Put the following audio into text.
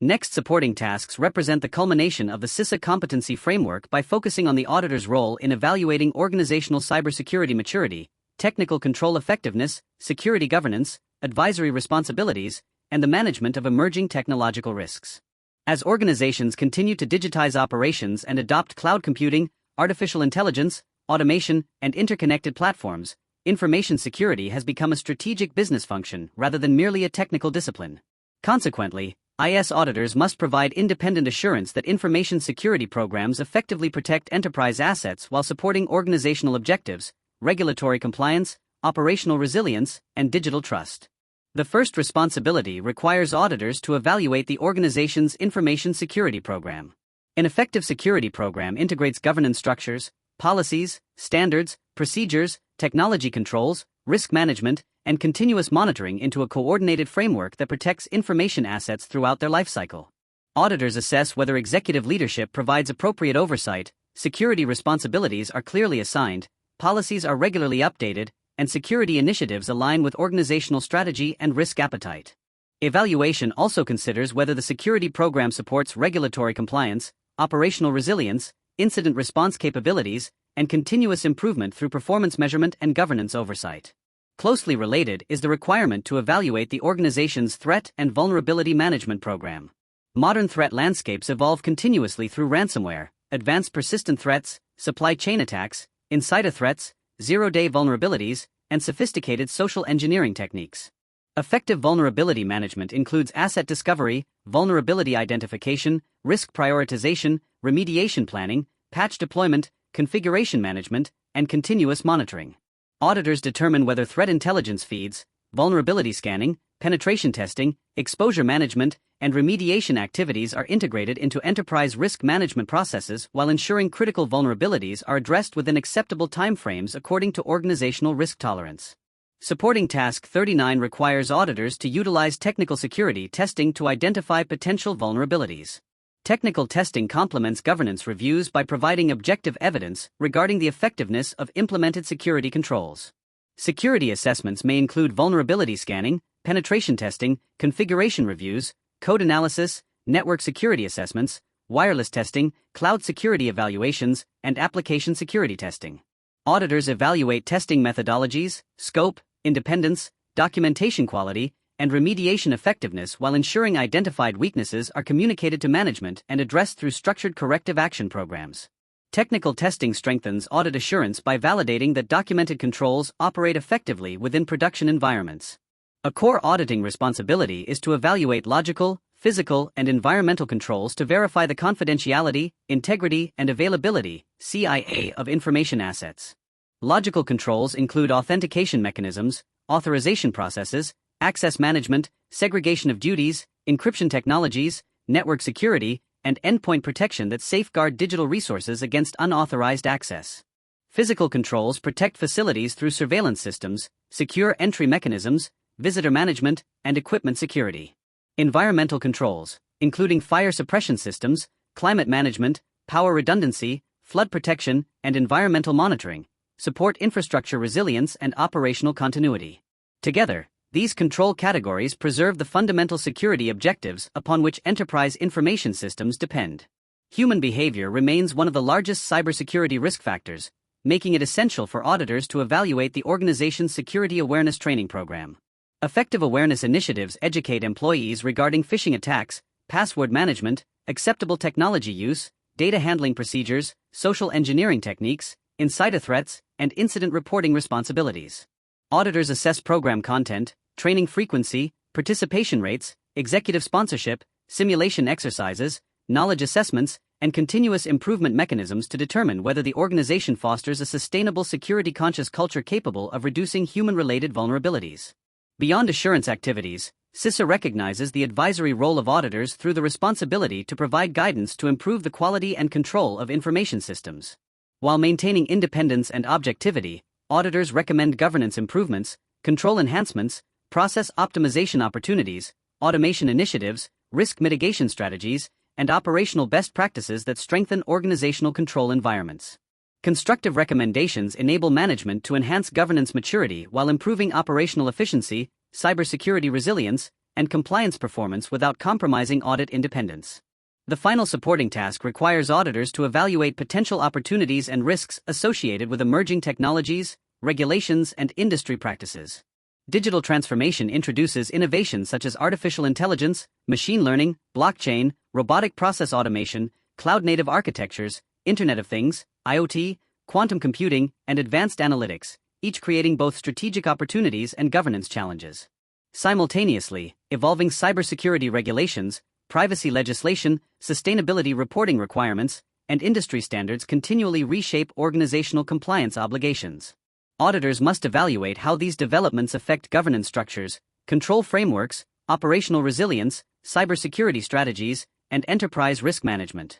Next, supporting tasks represent the culmination of the CISA competency framework by focusing on the auditor's role in evaluating organizational cybersecurity maturity, technical control effectiveness, security governance, advisory responsibilities, and the management of emerging technological risks. As organizations continue to digitize operations and adopt cloud computing, artificial intelligence, automation, and interconnected platforms, information security has become a strategic business function rather than merely a technical discipline. Consequently, IS auditors must provide independent assurance that information security programs effectively protect enterprise assets while supporting organizational objectives, regulatory compliance, operational resilience, and digital trust. The first responsibility requires auditors to evaluate the organization's information security program. An effective security program integrates governance structures, policies, standards, procedures, technology controls, risk management, and continuous monitoring into a coordinated framework that protects information assets throughout their lifecycle. Auditors assess whether executive leadership provides appropriate oversight, security responsibilities are clearly assigned, policies are regularly updated, and security initiatives align with organizational strategy and risk appetite. Evaluation also considers whether the security program supports regulatory compliance, operational resilience, incident response capabilities, and continuous improvement through performance measurement and governance oversight. Closely related is the requirement to evaluate the organization's threat and vulnerability management program. Modern threat landscapes evolve continuously through ransomware, advanced persistent threats, supply chain attacks, insider threats, zero-day vulnerabilities, and sophisticated social engineering techniques. Effective vulnerability management includes asset discovery, vulnerability identification, risk prioritization, remediation planning, patch deployment, configuration management, and continuous monitoring. Auditors determine whether threat intelligence feeds, vulnerability scanning, penetration testing, exposure management, and remediation activities are integrated into enterprise risk management processes while ensuring critical vulnerabilities are addressed within acceptable timeframes according to organizational risk tolerance. Supporting Task 39 requires auditors to utilize technical security testing to identify potential vulnerabilities. Technical testing complements governance reviews by providing objective evidence regarding the effectiveness of implemented security controls. Security assessments may include vulnerability scanning, penetration testing, configuration reviews, code analysis, network security assessments, wireless testing, cloud security evaluations, and application security testing. Auditors evaluate testing methodologies, scope, independence, documentation quality, and remediation effectiveness while ensuring identified weaknesses are communicated to management and addressed through structured corrective action programs. Technical testing strengthens audit assurance by validating that documented controls operate effectively within production environments. A core auditing responsibility is to evaluate logical, physical, and environmental controls to verify the confidentiality, integrity, and availability (CIA) of information assets. Logical controls include authentication mechanisms, authorization processes, access management, segregation of duties, encryption technologies, network security, and endpoint protection that safeguard digital resources against unauthorized access. Physical controls protect facilities through surveillance systems, secure entry mechanisms, visitor management, and equipment security. Environmental controls, including fire suppression systems, climate management, power redundancy, flood protection, and environmental monitoring, support infrastructure resilience and operational continuity. Together, these control categories preserve the fundamental security objectives upon which enterprise information systems depend. Human behavior remains one of the largest cybersecurity risk factors, making it essential for auditors to evaluate the organization's security awareness training program. Effective awareness initiatives educate employees regarding phishing attacks, password management, acceptable technology use, data handling procedures, social engineering techniques, insider threats, and incident reporting responsibilities. Auditors assess program content, training frequency, participation rates, executive sponsorship, simulation exercises, knowledge assessments, and continuous improvement mechanisms to determine whether the organization fosters a sustainable security-conscious culture capable of reducing human-related vulnerabilities. Beyond assurance activities, CISA recognizes the advisory role of auditors through the responsibility to provide guidance to improve the quality and control of information systems. While maintaining independence and objectivity, auditors recommend governance improvements, control enhancements, process optimization opportunities, automation initiatives, risk mitigation strategies, and operational best practices that strengthen organizational control environments. Constructive recommendations enable management to enhance governance maturity while improving operational efficiency, cybersecurity resilience, and compliance performance without compromising audit independence. The final supporting task requires auditors to evaluate potential opportunities and risks associated with emerging technologies, regulations, and industry practices. Digital transformation introduces innovations such as artificial intelligence, machine learning, blockchain, robotic process automation, cloud-native architectures, Internet of Things, IoT, quantum computing, and advanced analytics, each creating both strategic opportunities and governance challenges. Simultaneously, evolving cybersecurity regulations, privacy legislation, sustainability reporting requirements, and industry standards continually reshape organizational compliance obligations. Auditors must evaluate how these developments affect governance structures, control frameworks, operational resilience, cybersecurity strategies, and enterprise risk management.